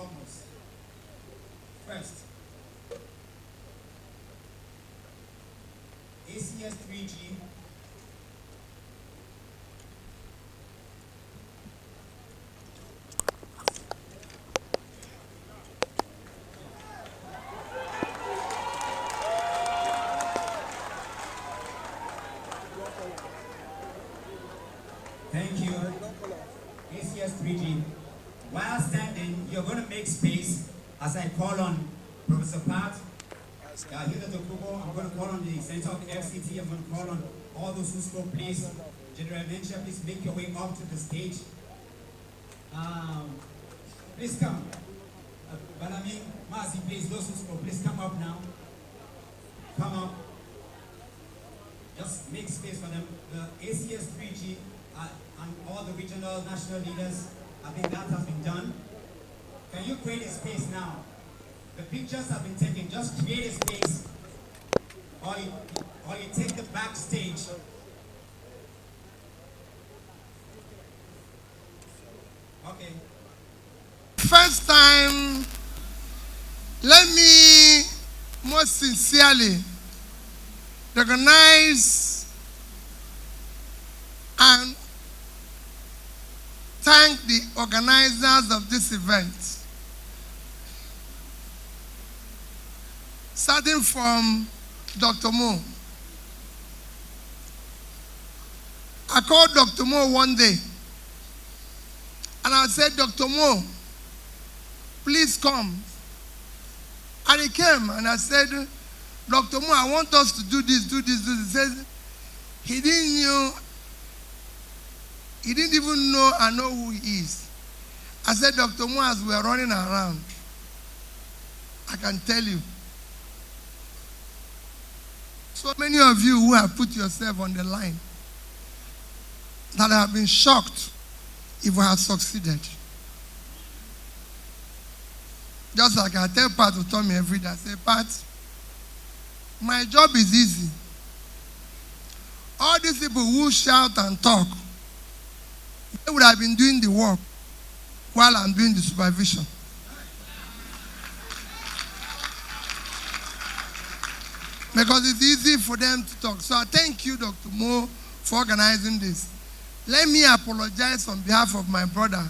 foremost. First, ACS 3G Thank you. ACS 3G. While standing, you're going to make space as I call on Professor Pat, Hilda Tokubo. I'm going to call on the Center of the FCT. I'm going to call on all those who spoke, please. General Mencha, please make your way up to the stage. Please come. Balami, Mazi, please, those who spoke, please come up now. Come up. Just make space for them. The ACS 3G and all the regional, national leaders, I think that has been done. Can you create a space now? The pictures have been taken. Just create a space. Or you take the backstage. Okay. First time, let me most sincerely recognize and thank the organizers of this event. Starting from Dr. Mo. I called Dr. Mo one day and I said, Dr. Mo, please come. And he came and I said, Dr. Mo, I want us to do this, do this, do this. He says, he didn't even know I know who he is. I said, Dr. Mo, as we are running around, I can tell you. So many of you who have put yourself on the line that have been shocked if we have succeeded. Just like I tell Pat to tell me every day, I say, Pat, my job is easy. All these people who shout and talk, they would have been doing the work while I'm doing the supervision. Because it's easy for them to talk. So I thank you, Dr. Mo, for organizing this. Let me apologize on behalf of my brother,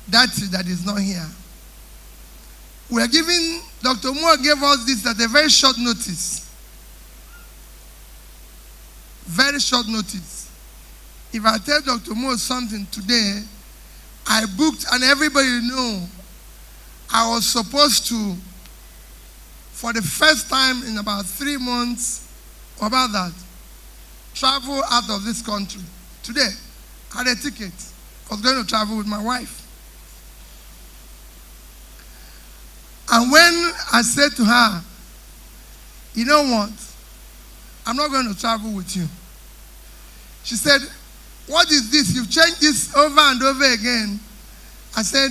that is not here. We are giving, Dr. Mo gave us this at a very short notice. Very short notice. If I tell Dr. Mo something today, I booked, and everybody know, I was supposed to, for the first time in about 3 months, or about that, travel out of this country. Today, I had a ticket. I was going to travel with my wife. And when I said to her, you know what? I'm not going to travel with you. She said, what is this? You've changed this over and over again. I said,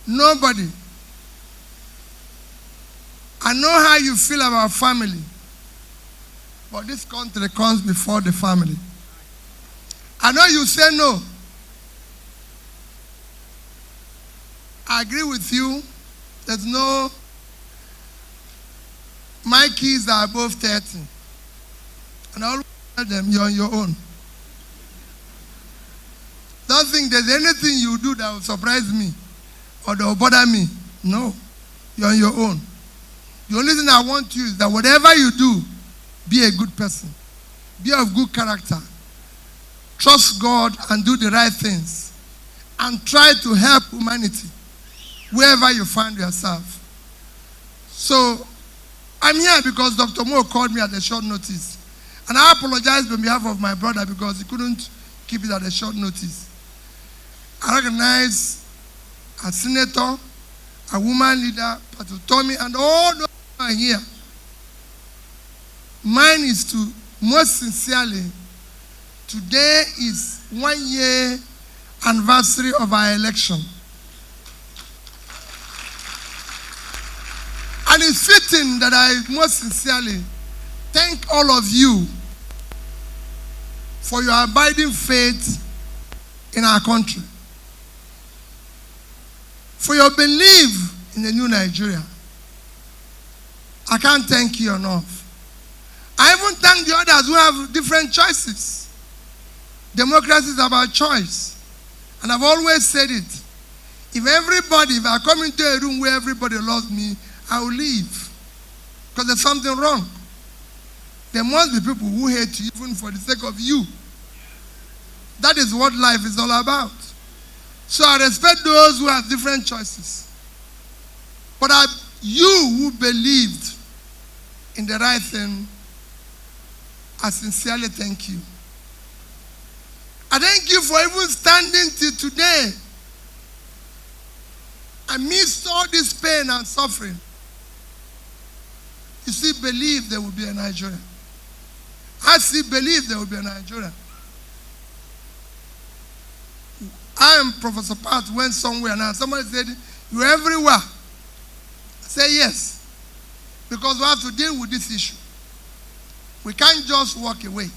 nobody. I know how you feel about family. But this country comes before the family. I know you say no. I agree with you. There's no, my kids are above 30. And I always tell them, you're on your own. Don't think there's anything you do that will surprise me or that will bother me. No, you're on your own. The only thing I want you is that whatever you do, be a good person. Be of good character. Trust God and do the right things. And try to help humanity wherever you find yourself. So, I'm here because Dr. Mo called me at a short notice. And I apologize on behalf of my brother because he couldn't keep it at a short notice. I recognize a senator, a woman leader, Pastor Tommy, and all those who are here. Mine is to, most sincerely, today is 1 year anniversary of our election. And it's fitting that I most sincerely thank all of you for your abiding faith in our country. for your belief in the new Nigeria. I can't thank you enough. I even thank the others who have different choices. Democracy is about choice. And I've always said it. If I come into a room where everybody loves me, I will leave. Because there's something wrong. There must be people who hate you even for the sake of you. That is what life is all about. So I respect those who have different choices. But you who believed in the right thing, I sincerely thank you. I thank you for even standing till today. Amidst all this pain and suffering, you still believe there will be a Nigeria. I still believe there will be a Nigeria. I am Professor Pat went somewhere now. Somebody said, you're everywhere. I say yes. Because we have to deal with this issue. We can't just walk away.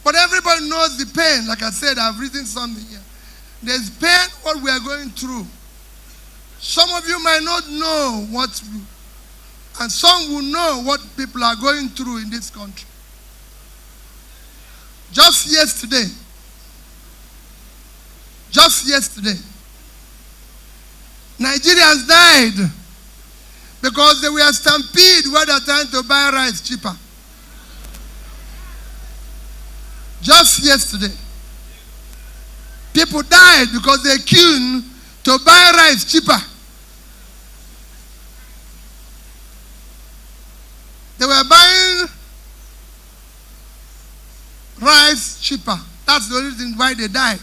But everybody knows the pain. Like I said, I've written something here. There's pain what we are going through. Some of you might not know what, and some will know what people are going through in this country. Just yesterday, Nigerians died because they were stampeded where they're trying to buy rice cheaper. Just yesterday, people died because they queued to buy rice cheaper. They were buying rice cheaper. That's the only reason why they died.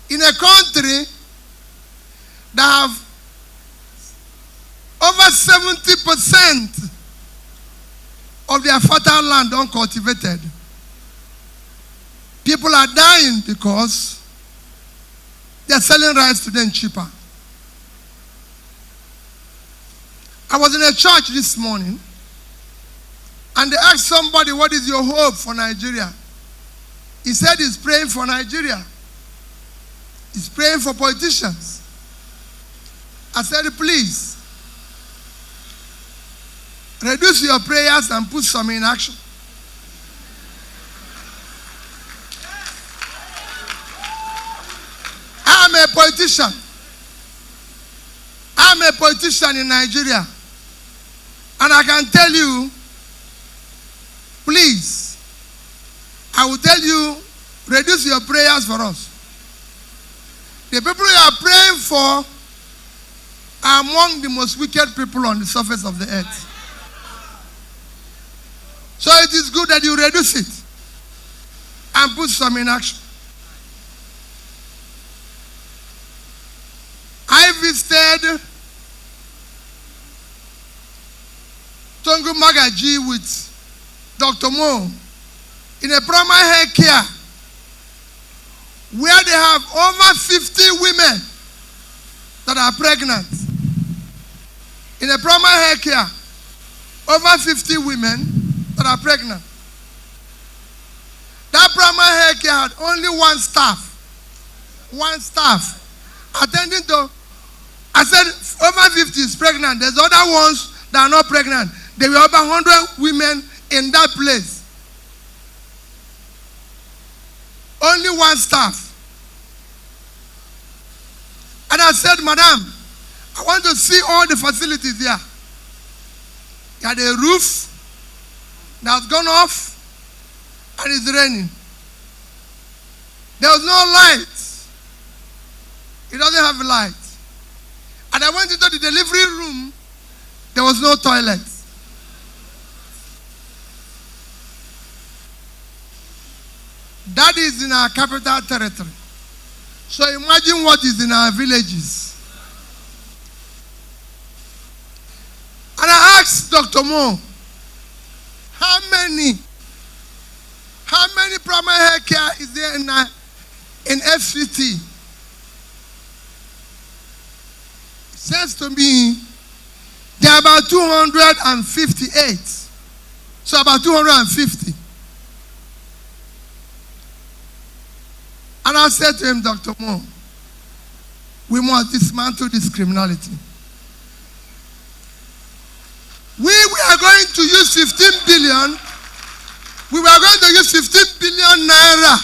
In a country that have over 70% of their fertile land uncultivated, people are dying because they are selling rice to them cheaper. I was in a church this morning and they asked somebody, what is your hope for Nigeria? He said he's praying for Nigeria. He's praying for politicians. I said, please, reduce your prayers and put some in action. I'm a politician. I'm a politician in Nigeria. And I can tell you, please, I will tell you, reduce your prayers for us. The people you are praying for are among the most wicked people on the surface of the earth. So it is good that you reduce it and put some in action. I visited Tongu Magaji with Dr. Mo in a primary health care where they have over 50 women that are pregnant. In a primary health care, over 50 women that are pregnant. That primary health care had only one staff attending to. I said over 50 is pregnant. There's other ones that are not pregnant. There were over 100 women in that place. Only one staff. And I said, Madam, I want to see all the facilities here. You had a roof that's gone off and it's raining. There was no light. It doesn't have light. And I went into the delivery room. There was no toilet. That is in our capital territory. So imagine what is in our villages. And I asked Dr. Mo, how many primary health care is there in FCT? He says to me, there are about 258. So about 250. And I said to him, Dr. Mo, We must dismantle this criminality. We are going to use 15 billion. We were going to use 15 billion naira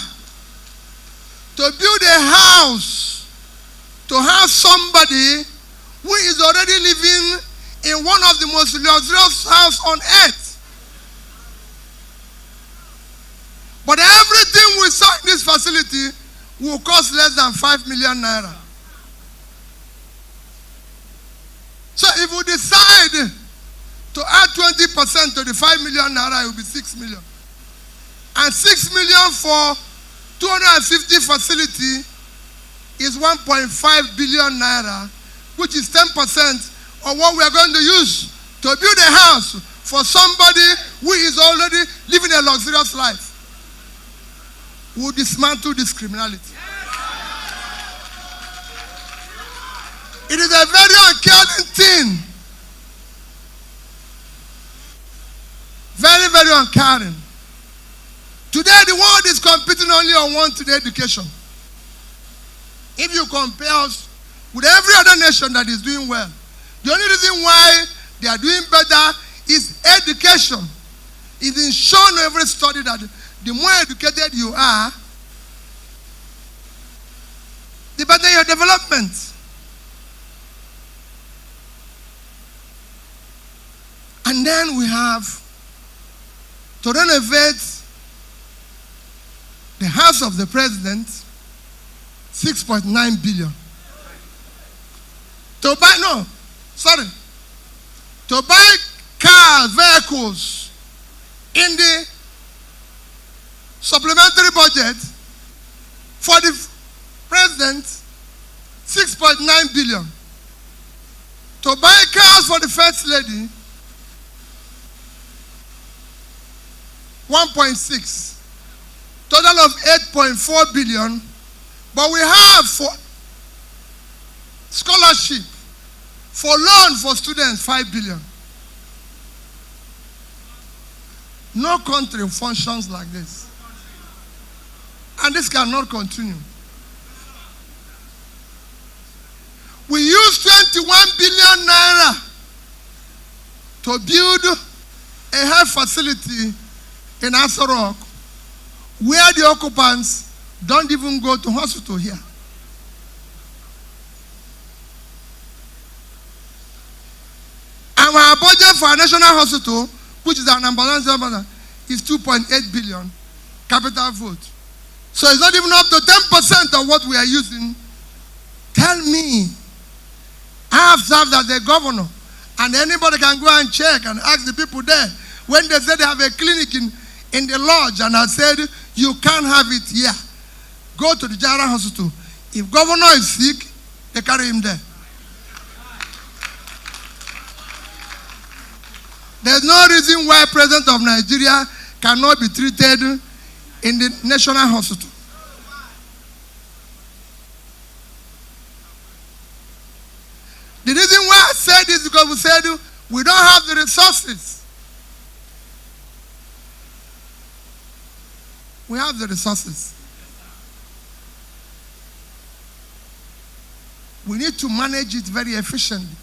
to build a house, to have somebody who is already living in one of the most luxurious houses on earth. But everything we saw in this facility will cost less than 5 million naira. So if we decide to add 20% to the 5 million naira, it will be 6 million. And 6 million for 250 facility is 1.5 billion naira, which is 10% of what we are going to use to build a house for somebody who is already living a luxurious life. We will dismantle this criminality. It is a very uncaring thing. Very, very uncaring. Today, the world is competing only on wanted education. If you compare us with every other nation that is doing well, the only reason why they are doing better is education. It is shown in every study that the more educated you are, the better your development. And then we have to renovate the house of the president, 6.9 billion. To buy cars, vehicles in the supplementary budget for the president, 6.9 billion. To buy cars for the first lady, 1.6. Total of 8.4 billion. But we have for scholarship, for loan for students, 5 billion. No country functions like this. And this cannot continue. We use 21 billion naira to build a health facility in Aso Rock, where the occupants don't even go to hospital here. And our budget for a national hospital, which is our number one, is 2.8 billion capital vote. So it's not even up to 10% of what we are using. Tell me, I have served as a governor, and anybody can go and check and ask the people there. When they say they have a clinic in the lodge, and I said, you can't have it here. Go to the general hospital. If governor is sick, they carry him there. There's no reason why president of Nigeria cannot be treated in the national hospital. The reason why I said this is because we said we don't have the resources. We have the resources. We need to manage it very efficiently.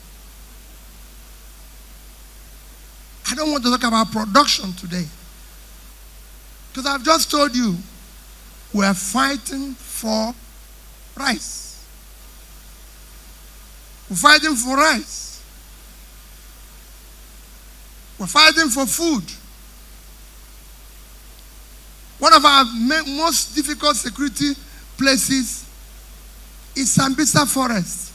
I don't want to talk about production today, because I've just told you we are fighting for rice. We're fighting for rice. We're fighting for food. One of our most difficult security places is Sambisa Forest.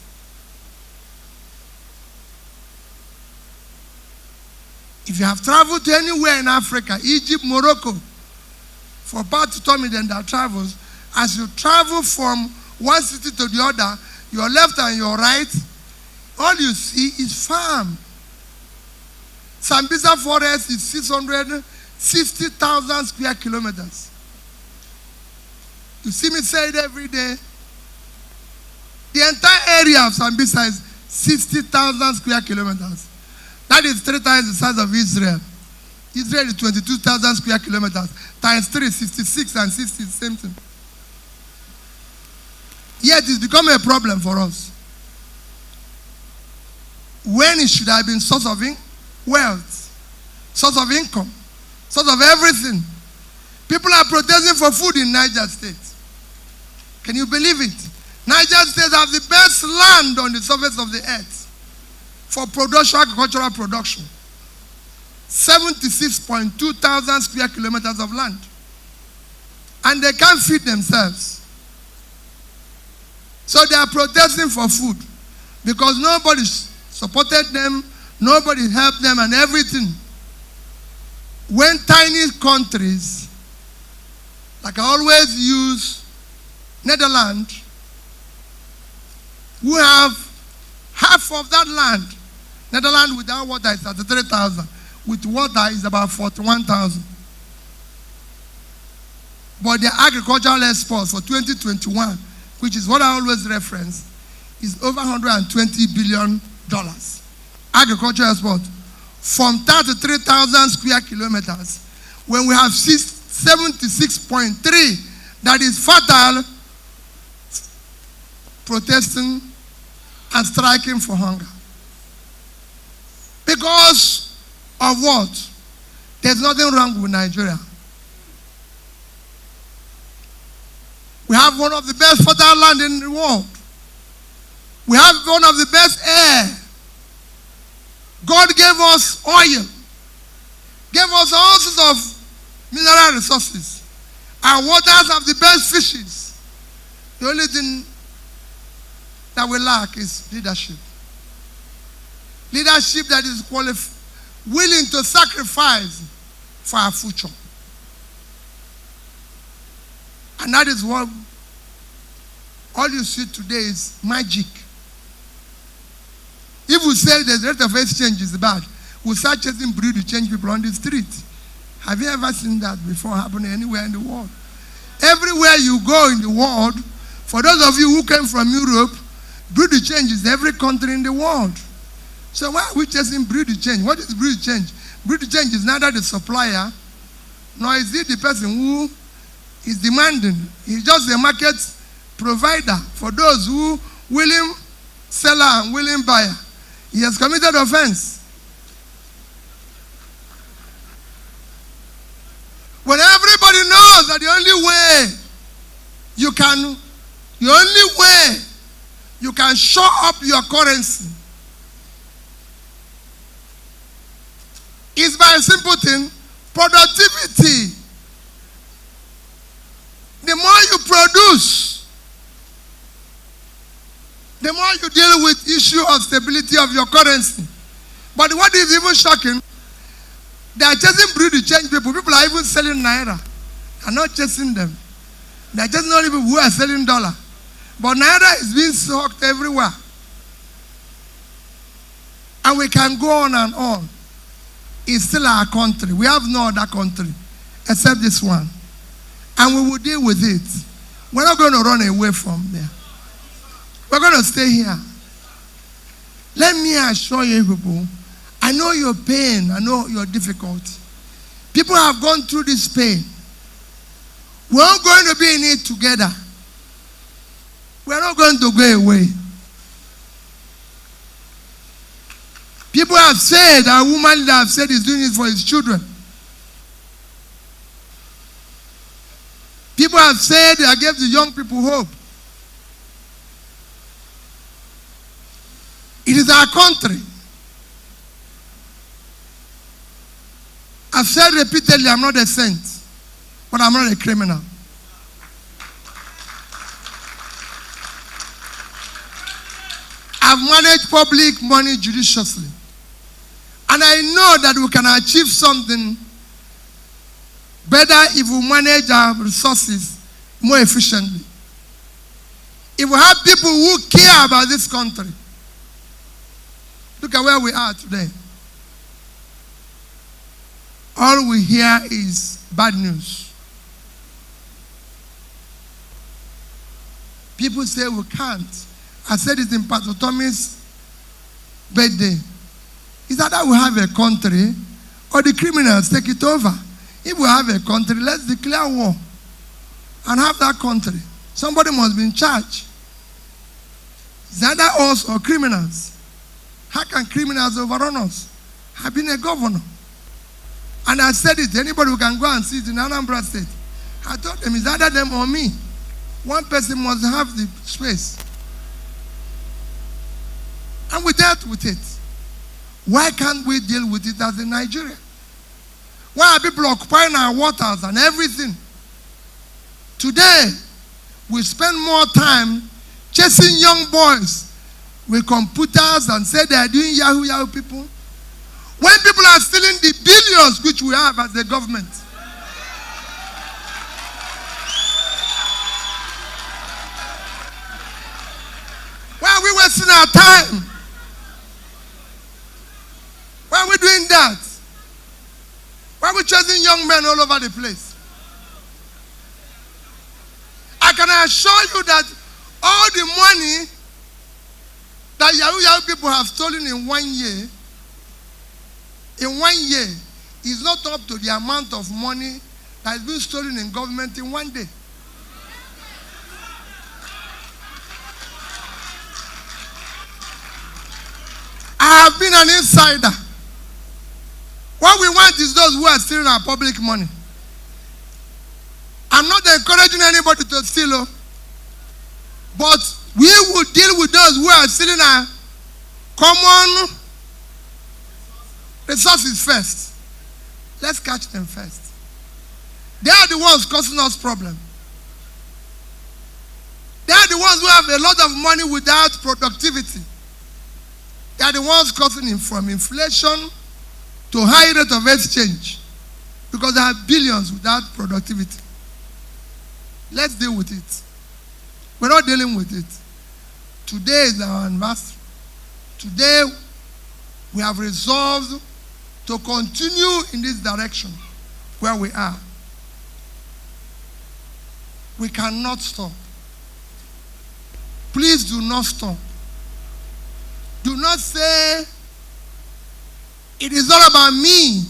If you have traveled to anywhere in Africa, Egypt, Morocco, for part to tell me then that travels, as you travel from one city to the other, your left and your right, all you see is farm. Sambisa Forest is 660,000 square kilometers. You see me say it every day. The entire area of Sambisa is 60,000 square kilometers. That is 3 times the size of Israel. Israel is 22,000 square kilometers. Times 3, 66, and 60, same thing. Yet it's become a problem for us. when it should have been source of wealth, source of income, source of everything. People are protesting for food in Niger State. Can you believe it? Niger State has the best land on the surface of the earth for production, agricultural production. 76.2 thousand square kilometers of land. And they can't feed themselves. So they are protesting for food because nobody supported them, nobody helped them and everything. When tiny countries, like I always use Netherlands, who have half of that land. Netherlands without water is 33,000. With water is about 41,000. But their agricultural exports for 2021, which is what I always reference, is over $120 billion. Agricultural export from 33,000 square kilometers, when we have 76.3 that is fertile, protesting and striking for hunger. Because of what? There's nothing wrong with Nigeria. We have one of the best fertile land in the world. We have one of the best air. God gave us oil. Gave us all sorts of mineral resources. Our waters have the best fishes. The only thing that we lack is leadership. Leadership that is willing to sacrifice for our future. And that is what all you see today is magic. If we say the rate of exchange is bad, we'll start chasing breed to change people on the street. Have you ever seen that before happening anywhere in the world? Everywhere you go in the world, for those of you who came from Europe, breed to change is every country in the world. So why are we chasing breed to change? What is breed to change? Breed to change is neither the supplier, nor is it the person who is demanding. He's just a market provider for those who willing seller and willing buyer. He has committed offense. When everybody knows that the only way you can show up your currency is by a simple thing, productivity. The more you produce, the more you deal with issue of stability of your currency. But what is even shocking, they are chasing breed to change people. People are even selling naira. They are not chasing them. They are just not people who are selling dollar. But naira is being sucked everywhere. And we can go on and on. It's still our country. We have no other country except this one. And we will deal with it. We're not going to run away from there. We're going to stay here. Let me assure you people, I know your pain. I know your difficulty. People have gone through this pain. We're all going to be in it together. We're not going to go away. People have said, a woman that have said is doing it for his children. People have said I gave the young people hope. It is our country. I've said repeatedly, I'm not a saint, but I'm not a criminal. I've managed public money judiciously. And I know that we can achieve something better if we manage our resources more efficiently. If we have people who care about this country. Look at where we are today. All we hear is bad news. People say we can't. I said it in Pastor Tommy's birthday. Is that we have a country or the criminals take it over? If we have a country, let's declare war and have that country. Somebody must be in charge. Is that us or criminals? How can criminals overrun us? I've been a governor. And I said it, anybody who can go and see it in Anambra State. I told them, it's either them or me. One person must have the space. And we dealt with it. Why can't we deal with it as in Nigeria? Why are people occupying our waters and everything? Today, we spend more time chasing young boys with computers and say they are doing Yahoo people. When people are stealing the billions which we have as the government. Why are we wasting our time? Why are we doing that? Why are we chasing young men all over the place? I can assure you that all the money that Yahoo people have stolen in 1 year, is not up to the amount of money that has been stolen in government in 1 day. I have been an insider. What we want is those who are stealing our public money. I'm not encouraging anybody to steal, but we will deal with those who are stealing our common resources first. Let's catch them first. They are the ones causing us problems. They are the ones who have a lot of money without productivity. They are the ones causing from inflation to high rate of exchange because they have billions without productivity. Let's deal with it. We're not dealing with it. Today is our anniversary. Today, we have resolved to continue in this direction where we are. We cannot stop. Please do not stop. Do not say, it is all about me.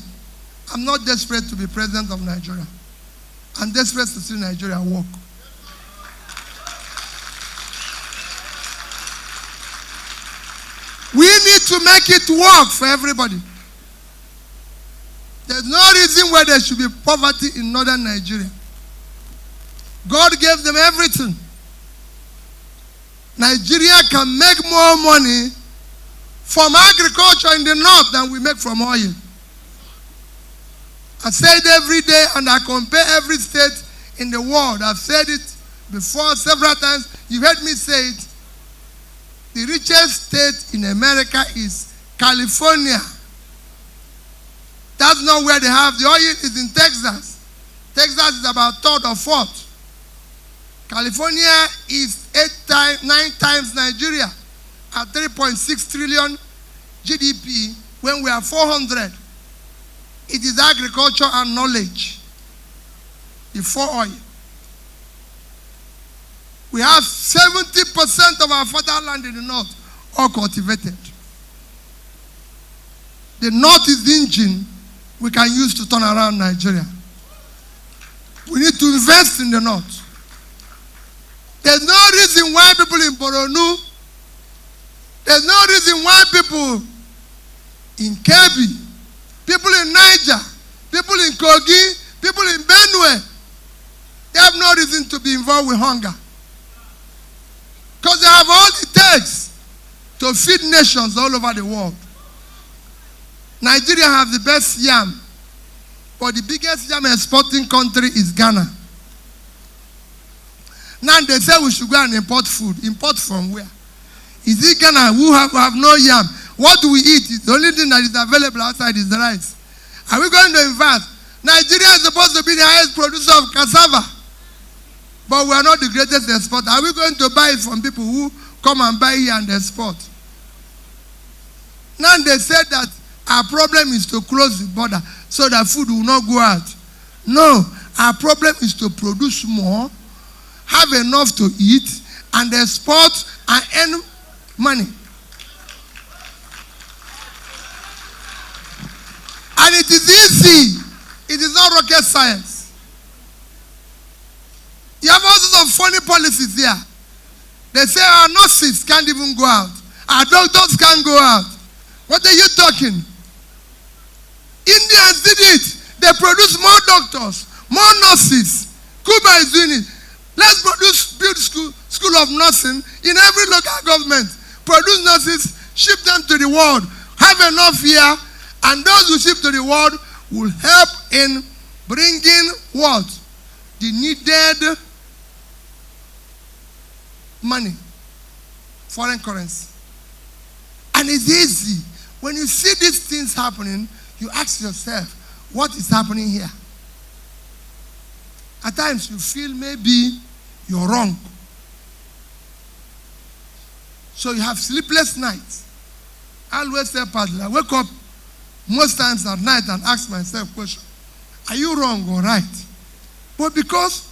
I'm not desperate to be president of Nigeria. I'm desperate to see Nigeria work. We need to make it work for everybody. There's no reason why there should be poverty in northern Nigeria. God gave them everything. Nigeria can make more money from agriculture in the north than we make from oil. I say it every day and I compare every state in the world. I've said it before several times. You've heard me say it. The richest state in America is California. That's not where they have the oil. Is in Texas. Texas is about third or fourth. California is 9 times Nigeria at 3.6 trillion GDP when we are 400. It is agriculture and knowledge before oil. We have 70% of our fertile land in the north all cultivated. The north is the engine we can use to turn around Nigeria. We need to invest in the north. There's no reason why people in Boronu, there's no reason why people in Kebbi, people in Niger, people in Kogi, people in Benue, they have no reason to be involved with hunger. Because they have all it takes to feed nations all over the world. Nigeria has the best yam, but the biggest yam exporting country is Ghana. Now they say we should go and import food. Import from where? Is it Ghana who have no yam? What do we eat? The only thing that is available outside is the rice. Are we going to invest? Nigeria is supposed to be the highest producer of cassava. But we are not the greatest exporter. Are we going to buy it from people who come and buy here and export? Now they said that our problem is to close the border so that food will not go out. No, our problem is to produce more, have enough to eat, and export and earn money. And it is easy. It is not rocket science. You have all sorts of funny policies here. They say our nurses can't even go out. Our doctors can't go out. What are you talking? Indians did it. They produce more doctors, more nurses. Cuba is doing it. Let's build school of nursing in every local government. Produce nurses, ship them to the world. Have enough here, and those who ship to the world will help in bringing what? The needed money, foreign currency. And it's easy. When you see these things happening, you ask yourself, what is happening here? At times you feel maybe you're wrong. So you have sleepless nights. I always tell Padre, I wake up most times at night and ask myself question, are you wrong or right? But because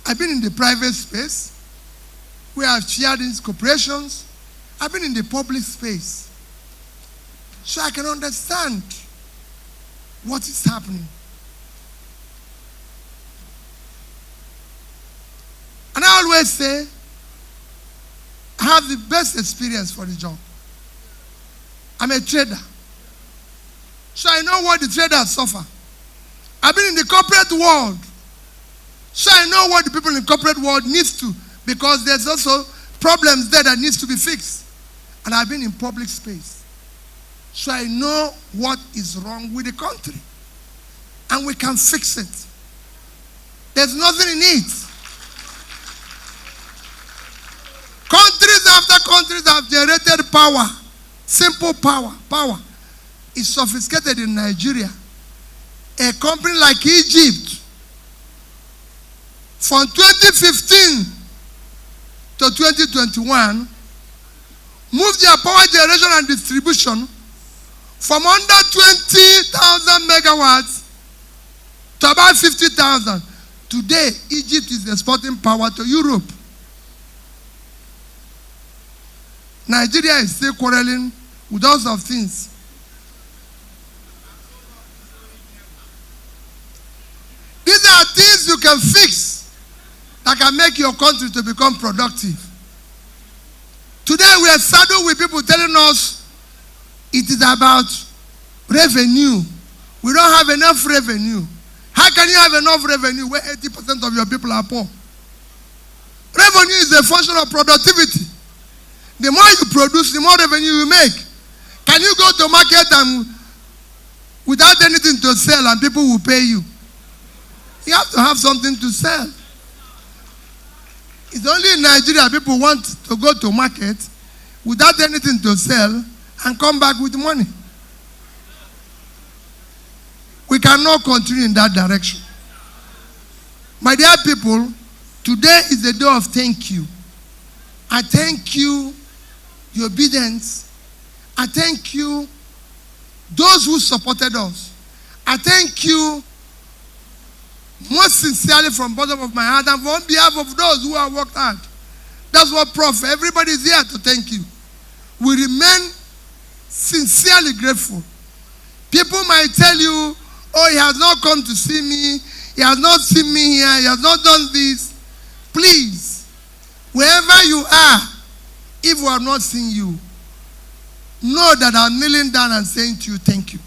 I've been in the private space, where I've shared these corporations, I've been in the public space. So I can understand what is happening. And I always say, I have the best experience for the job. I'm a trader. So I know what the traders suffer. I've been in the corporate world. So I know what the people in the corporate world needs to, because there's also problems there that needs to be fixed. And I've been in public space. So I know what is wrong with the country. And we can fix it. There's nothing in it. Countries after countries have generated power. Simple power. Power is sophisticated in Nigeria. A company like Egypt, from 2015 to 2021, moved their power generation and distribution from under 20,000 megawatts to about 50,000. Today, Egypt is exporting power to Europe. Nigeria is still quarreling with all sorts of things. These are things you can fix that can make your country to become productive. Today we are saddled with people telling us it is about revenue. We don't have enough revenue. How can you have enough revenue where 80% of your people are poor? Revenue is a function of productivity. The more you produce, the more revenue you make. Can you go to market and without anything to sell and people will pay you? You have to have something to sell. It's only in Nigeria people want to go to market without anything to sell and come back with money. We cannot continue in that direction. My dear people, today is the day of thank you. I thank you, your obedience. I thank you, those who supported us. I thank you most sincerely from the bottom of my heart and on behalf of those who have worked hard. That's what Prof. Everybody is here to thank you. We remain sincerely grateful. People might tell you, oh, he has not come to see me. He has not seen me here. He has not done this. Please, wherever you are, if we have not seen you, know that I'm kneeling down and saying to you, thank you.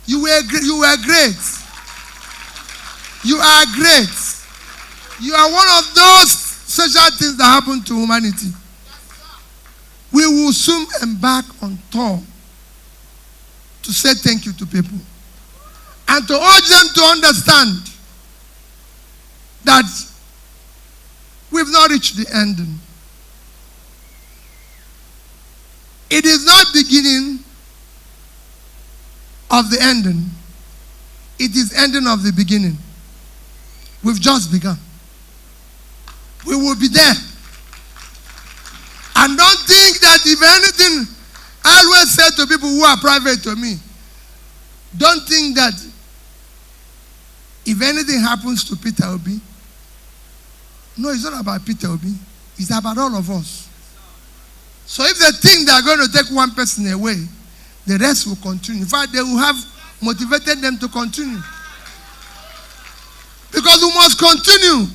You were great. You are great. You are one of those social things that happen to humanity. We will soon embark on tour to say thank you to people and to urge them to understand that we've not reached the ending. It is not beginning of the ending. It is ending of the beginning. We've just begun. We will be there. And don't think that if anything, I always say to people who are private to me, don't think that if anything happens to Peter Obi, no, it's not about Peter Obi. It's about all of us. So if they think they are going to take one person away, the rest will continue. In fact, they will have motivated them to continue. Because we must continue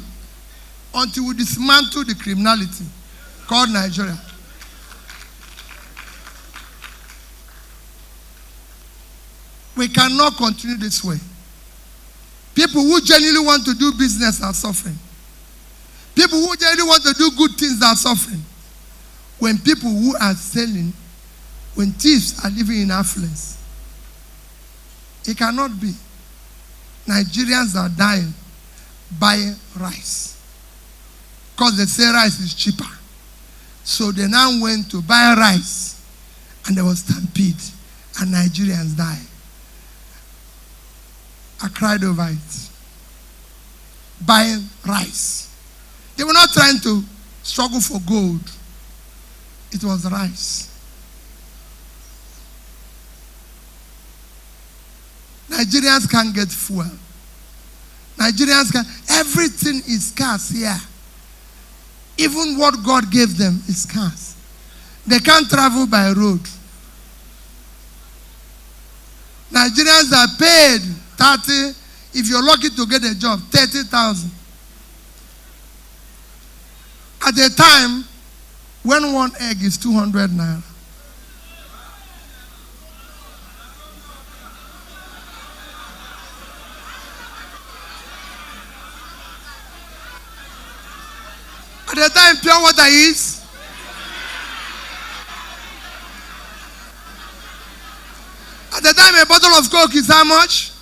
until we dismantle the criminality called Nigeria. We cannot continue this way. People who genuinely want to do business are suffering. People who genuinely want to do good things are suffering. When people who are selling, when thieves are living in affluence, it cannot be. Nigerians are dying buying rice because they say rice is cheaper. So they now went to buy rice and there was stampede and Nigerians died. I cried over it. Buying rice. They were not trying to struggle for gold. It was rice. Nigerians can't get fuel. Nigerians can. Everything is scarce here. Even what God gave them is scarce. They can't travel by road. Nigerians are paid 30. If you're lucky to get a job, 30,000. At a time when one egg is 200 naira. At the time pure water is at the time a bottle of Coke is how much?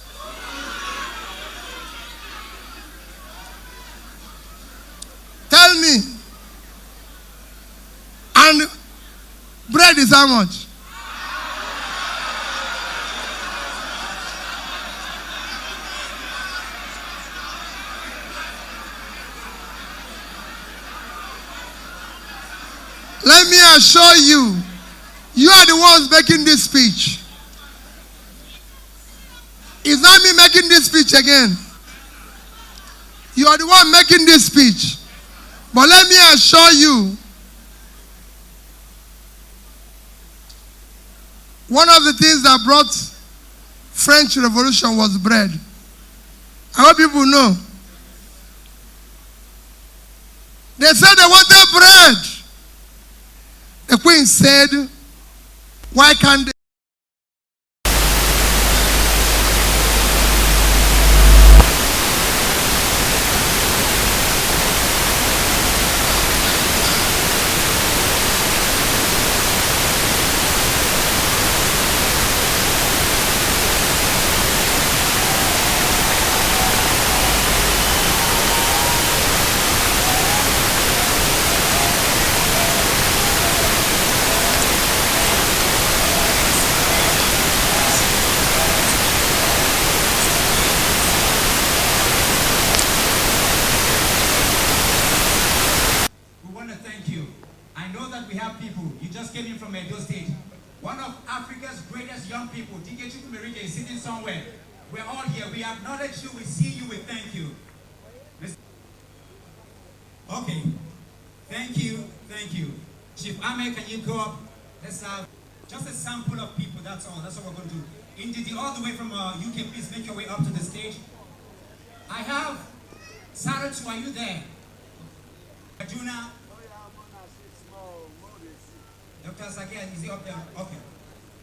Tell me. And bread is how much? Let me assure you, you are the ones making this speech. It's not me making this speech again. You are the one making this speech. But let me assure you, one of the things that brought French Revolution was bread. I hope people know. They said they wanted bread. The queen said, why can't they? One of Africa's greatest young people, is sitting somewhere. We're all here. We acknowledge you. We see you. We thank you. Okay. Thank you. Thank you. Chief Ame, can you go up? Let's have just a sample of people. That's all. That's what we're going to do. Indidi, all the way from UK, please make your way up to the stage. I have Saratu. Are you there? Ajuna. Dr. Zakia, is he up there? Okay.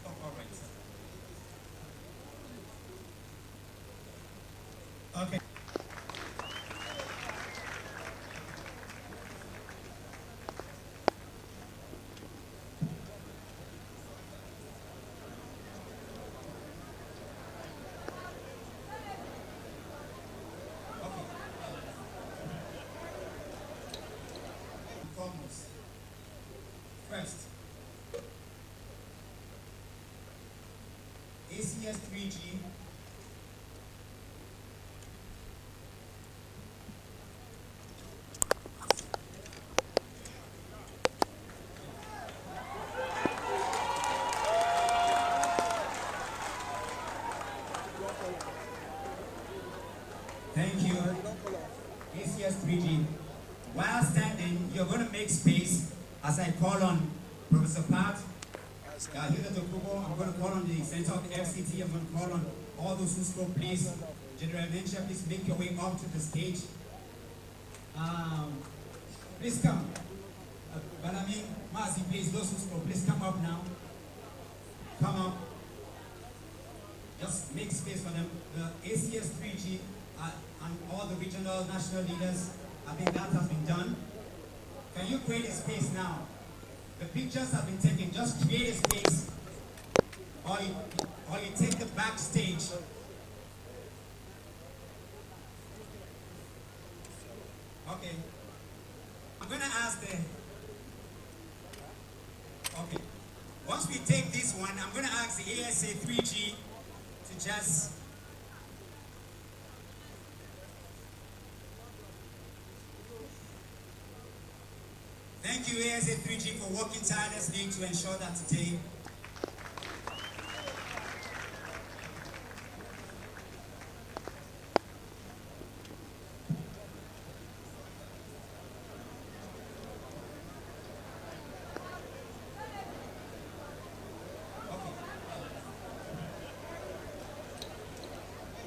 Oh, all right. Okay. First, ACS 3G Thank you. ACS 3G. While standing, you're going to make space as I call on Professor Pat, Hilda Tokubo. I'm going to call on the center of the FCT. I'm going to call on all those who spoke, please. General Mencha, please make your way up to the stage. Please come. Balami, Mazi, please, those who spoke, please come up now. Come up. just make space for them. The ACS 3G and all the regional national leaders, I think that has been done. Can you create a space now? The pictures have been taken, just create a space. Or you take the backstage. Okay. I'm gonna ask the, okay. Once we take this one, I'm gonna ask the ASA 3G to just, thank you ASA 3G for working tirelessly to ensure that today